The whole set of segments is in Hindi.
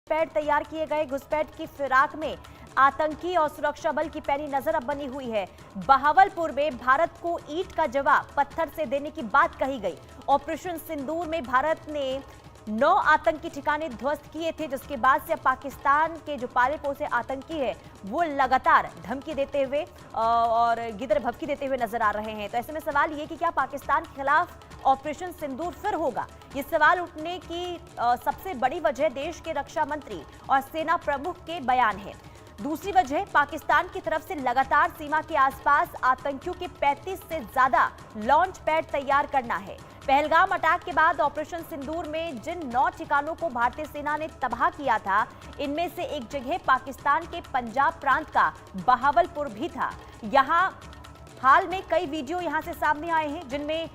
घुसपैठ तैयार किए गए। घुसपैठ की फिराक में आतंकी और सुरक्षा बल की पैनी नजर अब बनी हुई है। बहावलपुर में भारत को ईंट का जवाब पत्थर से देने की बात कही गई। ऑपरेशन सिंदूर में भारत ने 9 आतंकी ठिकाने ध्वस्त किए थे, जिसके बाद से पाकिस्तान के जो पाले पोसे आतंकी है वो लगातार धमकी देते हुए और गिदर भभकी देते हुए नजर आ रहे हैं। तो ऐसे में सवाल ये कि क्या पाकिस्तान के खिलाफ ऑपरेशन सिंदूर फिर होगा? ये सवाल उठने की सबसे बड़ी वजह देश के रक्षा मंत्री और सेना प्रमुख के बयान है। दूसरी वजह पाकिस्तान की तरफ से लगातार सीमा के आसपास आतंकियों के 35 से ज्यादा लॉन्च पैड तैयार करना है। पहलगाम अटैक के बाद ऑपरेशन सिंदूर में जिन 9 ठिकानों को भारतीय सेना ने तबाह किया था, इनमें से एक जगह पाकिस्तान के पंजाब प्रांत का बहावलपुर भी था। यहां हाल में कई वीडियो यहां से सामने आए हैं, जिनमें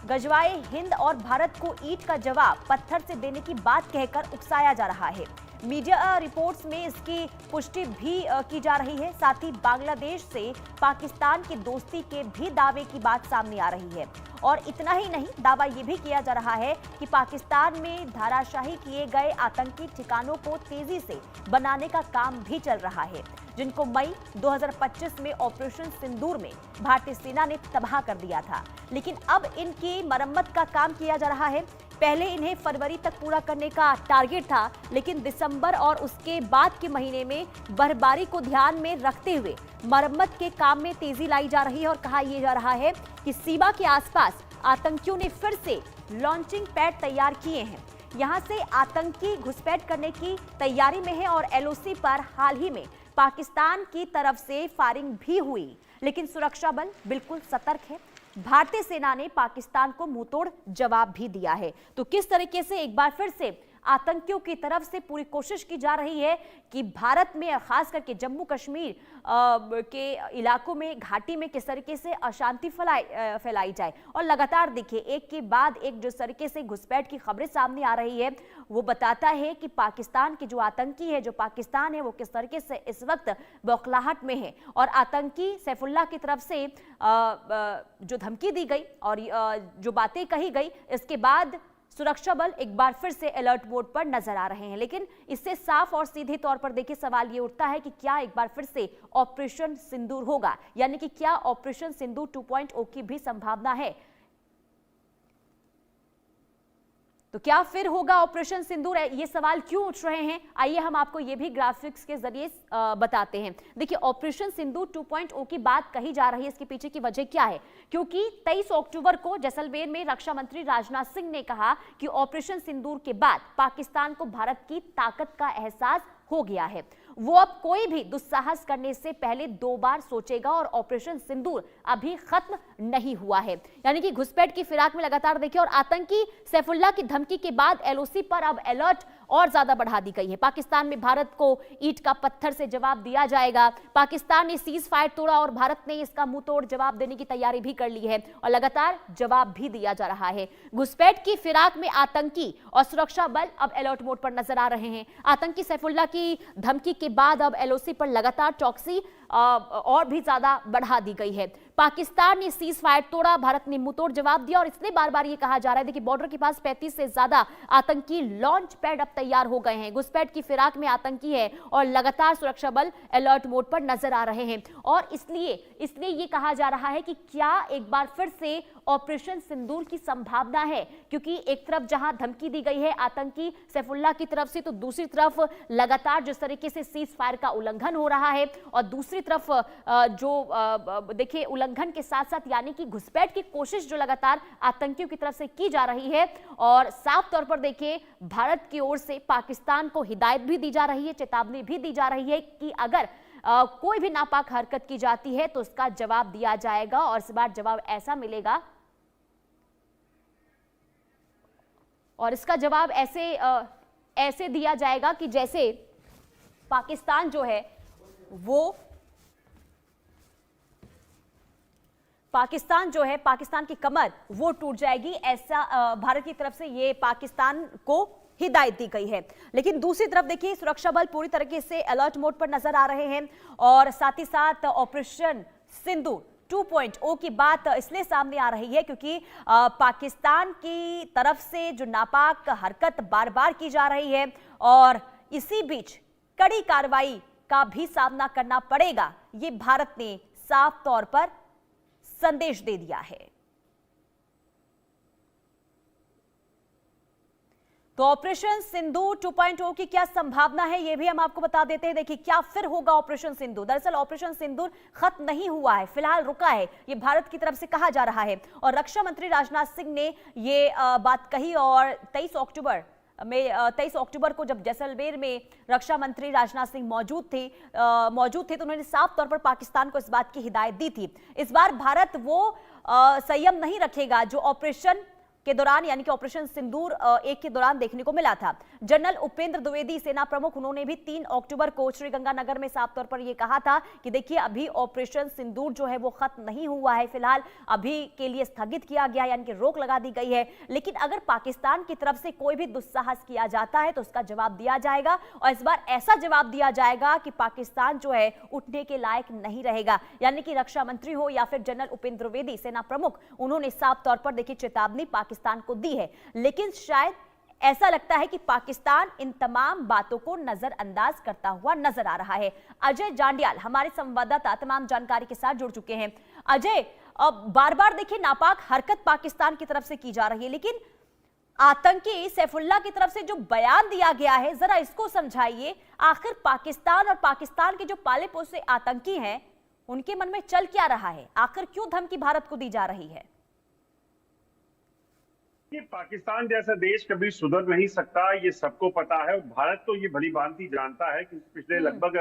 गजवाए हिंद और भारत को ईंट का जवाब पत्थर से देने की बात कहकर उकसाया जा रहा है। मीडिया रिपोर्ट्स में इसकी पुष्टि भी की जा रही है। साथ ही बांग्लादेश से पाकिस्तान की दोस्ती के भी दावे की बात सामने आ रही है। और इतना ही नहीं, दावा यह भी किया जा रहा है कि पाकिस्तान में धाराशाही किए गए आतंकी ठिकानों को तेजी से बनाने का काम भी चल रहा है, जिनको मई 2025 में ऑपरेशन सिंदूर में भारतीय सेना ने तबाह कर दिया था। लेकिन अब इनकी मरम्मत का काम किया जा रहा है। पहले इन्हें फरवरी तक पूरा करने का टारगेट था, लेकिन दिसंबर और उसके बाद के महीने में बर्फबारी को ध्यान में रखते हुए मरम्मत के काम में तेजी लाई जा रही है। और कहा यह जा रहा है कि सीमा के आसपास आतंकियों ने फिर से लॉन्चिंग पैड तैयार किए हैं। यहां से आतंकी घुसपैठ करने की तैयारी में है और एलओसी पर हाल ही में पाकिस्तान की तरफ से फायरिंग भी हुई, लेकिन सुरक्षा बल बिल्कुल सतर्क है। भारतीय सेना ने पाकिस्तान को मुंहतोड़ जवाब भी दिया है। तो किस तरीके से एक बार फिर से आतंकियों की तरफ से पूरी कोशिश की जा रही है कि भारत में, खास करके जम्मू कश्मीर के इलाकों में, घाटी में किस तरीके से अशांति फैलाई जाए। और लगातार देखिए, एक के बाद एक जिस तरीके से घुसपैठ की खबरें सामने आ रही है, वो बताता है कि पाकिस्तान के जो आतंकी है, जो पाकिस्तान है, वो किस तरीके से इस वक्त बौखलाहट में है। और आतंकी सैफुल्लाह की तरफ से जो धमकी दी गई और जो बातें कही गई, इसके बाद सुरक्षा बल एक बार फिर से अलर्ट मोड पर नजर आ रहे हैं। लेकिन इससे साफ और सीधे तौर पर देखिए सवाल ये उठता है कि क्या एक बार फिर से ऑपरेशन सिंदूर होगा, यानी कि क्या ऑपरेशन सिंदूर 2.0 की भी संभावना है? तो क्या फिर होगा ऑपरेशन सिंदूर? ये सवाल क्यों उठ रहे हैं, आइए हम आपको ये भी ग्राफिक्स के जरिए बताते हैं। देखिए, ऑपरेशन सिंदूर 2.0 की बात कही जा रही है, इसके पीछे की वजह क्या है? क्योंकि 23 अक्टूबर को जैसलमेर में रक्षा मंत्री राजनाथ सिंह ने कहा कि ऑपरेशन सिंदूर के बाद पाकिस्तान को भारत की ताकत का एहसास हो गया है। वो अब कोई भी दुस्साहस करने से पहले 2 बार सोचेगा और ऑपरेशन सिंदूर अभी खत्म नहीं हुआ है। यानी कि घुसपैठ की फिराक में लगातार देखिए, और आतंकी सैफुल्लाह की धमकी के बाद एलओसी पर अब अलर्ट और ज्यादा बढ़ा दी गई है। पाकिस्तान में भारत को ईंट का पत्थर से जवाब दिया जाएगा। पाकिस्तान ने सीज फायर तोड़ा और भारत ने इसका मुंह तोड़ जवाब देने की तैयारी भी कर ली है और लगातार जवाब भी दिया जा रहा है। घुसपैठ की फिराक में आतंकी और सुरक्षा बल अब अलर्ट मोड पर नजर आ रहे हैं। आतंकी सैफुल्लाह की धमकी के बाद अब एलओसी पर लगातार चौकसी और भी ज्यादा बढ़ा दी गई है। पाकिस्तान ने सीज फायर तोड़ा, भारत ने मुंहतोड़ जवाब दिया और इसलिए बार बार ये कहा जा रहा है, देखिए बॉर्डर के पास 35 से ज्यादा आतंकी लॉन्च पैड अब तैयार हो गए हैं। घुसपैठ की फिराक में आतंकी है और लगातार सुरक्षा बल अलर्ट मोड पर नजर आ रहे हैं। और इसलिए ये कहा जा रहा है कि क्या एक बार फिर से ऑपरेशन सिंदूर की संभावना है, क्योंकि एक तरफ जहां धमकी दी गई है आतंकी सैफुल्लाह की तरफ से, तो दूसरी तरफ लगातार जिस तरीके से सीज फायर का उल्लंघन हो रहा है और दूसरी तरफ जो देखिए उल्लंघन के साथ साथ यानी कि घुसपैठ की कोशिश जो लगातार आतंकियों की तरफ से की जा रही है। और साफ तौर पर देखिए, भारत की ओर से पाकिस्तान को हिदायत भी दी जा रही है, चेतावनी भी दी जा रही है कि अगर कोई भी नापाक हरकत की जाती है तो उसका जवाब दिया जाएगा। और इस बार जवाब ऐसा मिलेगा और इसका जवाब ऐसे दिया जाएगा कि जैसे पाकिस्तान जो है वो पाकिस्तान की कमर वो टूट जाएगी, ऐसा भारत की तरफ से ये पाकिस्तान को हिदायत दी गई है। लेकिन दूसरी तरफ देखिए, सुरक्षा बल पूरी तरीके से अलर्ट मोड पर नजर आ रहे हैं और साथ ही साथ ऑपरेशन सिंदूर 2.0 की बात इसलिए सामने आ रही है क्योंकि पाकिस्तान की तरफ से जो नापाक हरकत बार बार की जा रही है और इसी बीच कड़ी कार्रवाई का भी सामना करना पड़ेगा, ये भारत ने साफ तौर पर संदेश दे दिया है। तो ऑपरेशन सिंदूर 2.0 की क्या संभावना है, यह भी हम आपको बता देते हैं। देखिए क्या फिर होगा ऑपरेशन सिंदूर। दरअसल ऑपरेशन सिंदूर खत्म नहीं हुआ है, फिलहाल रुका है, ये भारत की तरफ से कहा जा रहा है। और रक्षा मंत्री राजनाथ सिंह ने ये बात कही और 23 अक्टूबर को जब जैसलमेर में रक्षा मंत्री राजनाथ सिंह मौजूद थे तो उन्होंने साफ तौर पर पाकिस्तान को इस बात की हिदायत दी थी। इस बार भारत वो संयम नहीं रखेगा जो ऑपरेशन के दौरान यानी कि ऑपरेशन सिंदूर 1 के दौरान देखने को मिला था। जनरल उपेंद्र द्विवेदी सेना प्रमुख, उन्होंने भी 3 अक्टूबर को श्रीगंगानगर में साफ तौर पर यह कहा था कि देखिए अभी ऑपरेशन सिंदूर जो है वो खत्म नहीं हुआ है, फिलहाल अभी के लिए स्थगित किया गया यानी कि रोक लगा दी गई है, लेकिन अगर पाकिस्तान की तरफ से कोई भी दुस्साहस किया जाता है तो उसका जवाब दिया जाएगा। और इस बार ऐसा जवाब दिया जाएगा कि पाकिस्तान जो है उठने के लायक नहीं रहेगा। यानी कि रक्षा मंत्री हो या फिर जनरल उपेंद्र द्विवेदी सेना प्रमुख, उन्होंने साफ तौर पर देखिए चेतावनी पाकिस्तान को दी है। लेकिन शायद ऐसा लगता है कि पाकिस्तान इन तमाम बातों को नजरअंदाज करता हुआ नजर आ रहा है। अजय जांडियाल हमारे संवाददाता तमाम जानकारी के साथ जुड़ चुके हैं। अजय, बार बार देखिए नापाक हरकत पाकिस्तान की तरफ से की जा रही है, लेकिन आतंकी सैफुल्लाह की तरफ से जो बयान दिया गया है, जरा इसको समझाइए। आखिर पाकिस्तान और पाकिस्तान के जो पाले पोसे आतंकी हैं उनके मन में चल क्या रहा है? आखिर क्यों धमकी भारत को दी जा रही है? ये पाकिस्तान जैसा देश कभी सुधर नहीं सकता, ये सबको पता है। भारत तो ये भली भांति जानता है कि पिछले लगभग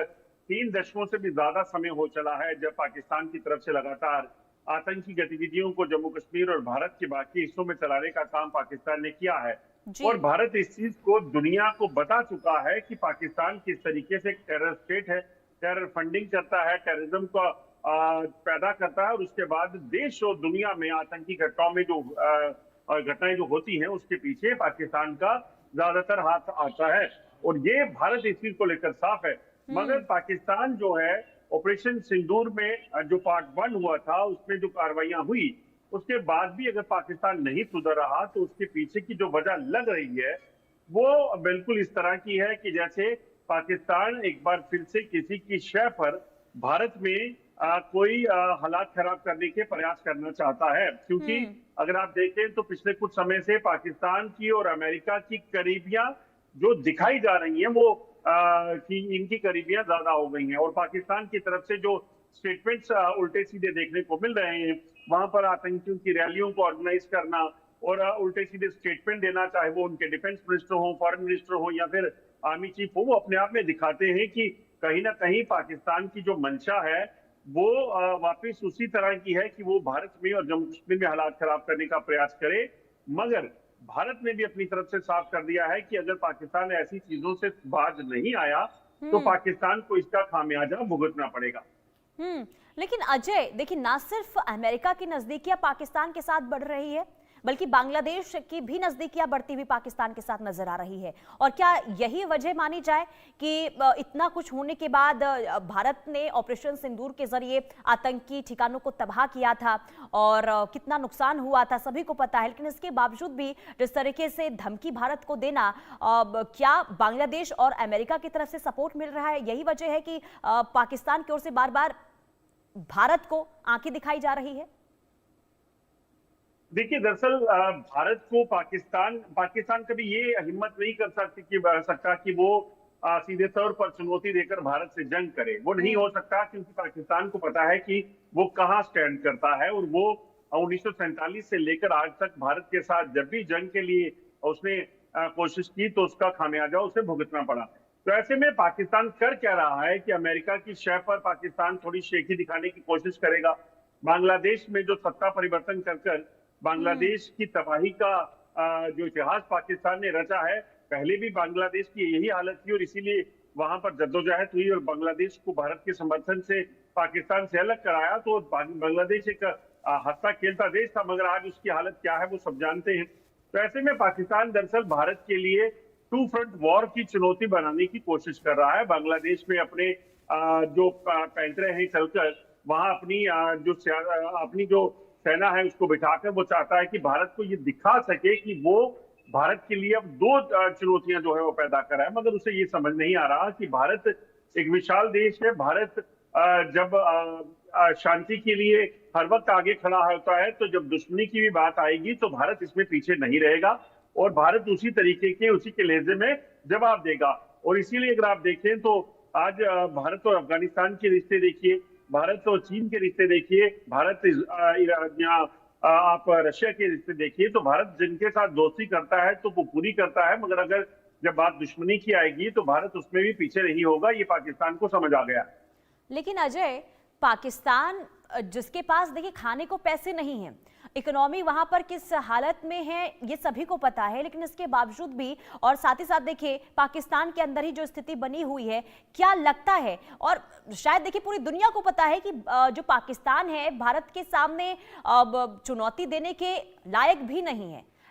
3 दशकों से भी ज्यादा समय हो चला है जब पाकिस्तान की तरफ से लगातार आतंकी गतिविधियों को जम्मू कश्मीर और भारत के बाकी हिस्सों में चलाने का काम पाकिस्तान ने किया है। और भारत इस चीज को दुनिया को बता चुका है कि पाकिस्तान किस तरीके से टेरर स्टेट है, टेरर फंडिंग करता है, टेररिज्म को पैदा करता है और उसके बाद देश और दुनिया में आतंकी घटनाओं में जो घटनाएं जो होती हैं उसके पीछे पाकिस्तान का ज्यादातर हाथ आता है। और ये भारत इस चीज को लेकर साफ है। मगर पाकिस्तान जो है ऑपरेशन सिंदूर में जो पार्ट 1 हुआ था उसमें जो कार्रवाइयां हुई उसके बाद भी अगर पाकिस्तान नहीं सुधर रहा तो उसके पीछे की जो वजह लग रही है वो बिल्कुल इस तरह की है कि जैसे पाकिस्तान एक बार फिर से किसी की शय पर भारत में कोई हालात खराब करने के प्रयास करना चाहता है। क्योंकि अगर आप देखें तो पिछले कुछ समय से पाकिस्तान की और अमेरिका की करीबियां जो दिखाई जा रही हैं वो कि इनकी करीबियां ज्यादा हो गई हैं। और पाकिस्तान की तरफ से जो स्टेटमेंट्स उल्टे सीधे देखने को मिल रहे हैं, वहां पर आतंकियों की रैलियों को ऑर्गेनाइज करना और उल्टे सीधे स्टेटमेंट देना, चाहे वो उनके डिफेंस मिनिस्टर हो, फॉरेन मिनिस्टर हो या फिर आर्मी चीफ हो, वो अपने आप में दिखाते हैं कि कहीं ना कहीं पाकिस्तान की जो मंशा है वो वापस उसी तरह की है कि वो भारत में और जम्मू कश्मीर में हालात खराब करने का प्रयास करे। मगर भारत ने भी अपनी तरफ से साफ कर दिया है कि अगर पाकिस्तान ऐसी चीजों से बाज नहीं आया तो पाकिस्तान को इसका खामियाजा भुगतना पड़ेगा। लेकिन अजय देखिए, ना सिर्फ अमेरिका की नजदीकियां पाकिस्तान के साथ बढ़ रही है बल्कि बांग्लादेश की भी नजदीकियां बढ़ती हुई पाकिस्तान के साथ नजर आ रही है। और क्या यही वजह मानी जाए कि इतना कुछ होने के बाद भारत ने ऑपरेशन सिंदूर के जरिए आतंकी ठिकानों को तबाह किया था और कितना नुकसान हुआ था सभी को पता है, लेकिन इसके बावजूद भी जिस तरीके से धमकी भारत को देना, क्या बांग्लादेश और अमेरिका की तरफ से सपोर्ट मिल रहा है? यही वजह है कि पाकिस्तान की ओर से बार बार भारत को आंखें दिखाई जा रही है? देखिए दरअसल भारत को पाकिस्तान कभी ये हिम्मत नहीं कर सकता कि वो सीधे तौर पर चुनौती देकर भारत से जंग करे। वो नहीं हो सकता क्योंकि पाकिस्तान को पता है कि वो कहाँ स्टैंड करता है। और वो 1947 से लेकर आज तक भारत के साथ जब भी जंग के लिए उसने कोशिश की तो उसका खामियाजा उसे भुगतना पड़ा। तो ऐसे में पाकिस्तान कर क्या रहा है कि अमेरिका की शय पर पाकिस्तान थोड़ी शेखी दिखाने की कोशिश करेगा। बांग्लादेश में जो सत्ता परिवर्तन कर बांग्लादेश की तबाही का जो इतिहास पाकिस्तान ने रचा है, पहले भी बांग्लादेश की यही हालत थी और इसीलिए वहां पर जद्दोजहद हुई और बांग्लादेश को भारत के समर्थन से पाकिस्तान से अलग कराया। तो बांग्लादेश एक हंसता खेलता देश था, मगर आज उसकी हालत क्या है वो सब जानते हैं। तो ऐसे में पाकिस्तान दरअसल भारत के लिए 2 फ्रंट वॉर की चुनौती बनाने की कोशिश कर रहा है। बांग्लादेश में अपने जो पैंतरे हैं चलकर वहां अपनी जो सेना है उसको बिठाकर वो चाहता है कि भारत को ये दिखा सके कि वो भारत के लिए अब दो चुनौतियां जो है वो पैदा कर रहा है, मगर उसे ये समझ नहीं आ रहा कि भारत एक विशाल देश है। भारत जब शांति के लिए हर वक्त आगे खड़ा होता है, तो जब दुश्मनी की भी बात आएगी तो भारत इसमें पीछे नहीं रहेगा और भारत उसी तरीके के, उसी के लहजे में जवाब देगा। और इसीलिए अगर आप देखें तो आज भारत और अफगानिस्तान के रिश्ते देखिए, भारत और चीन के रिश्ते देखिए, भारत यहाँ आप रशिया के रिश्ते देखिए, तो भारत जिनके साथ दोस्ती करता है तो वो पूरी करता है, मगर अगर जब बात दुश्मनी की आएगी तो भारत उसमें भी पीछे नहीं होगा। ये पाकिस्तान को समझ आ गया। लेकिन अजय, पाकिस्तान जिसके पास देखिए खाने को पैसे नहीं हैं, इकोनॉमी वहां पर किस हालत में है ये सभी को पता है, लेकिन इसके बावजूद भी और साथ ही साथ देखिए पाकिस्तान के अंदर ही जो स्थिति बनी हुई है, क्या लगता है, और शायद देखिए पूरी दुनिया को पता है कि जो पाकिस्तान है भारत के सामने चुनौती देने के लायक भी नहीं है,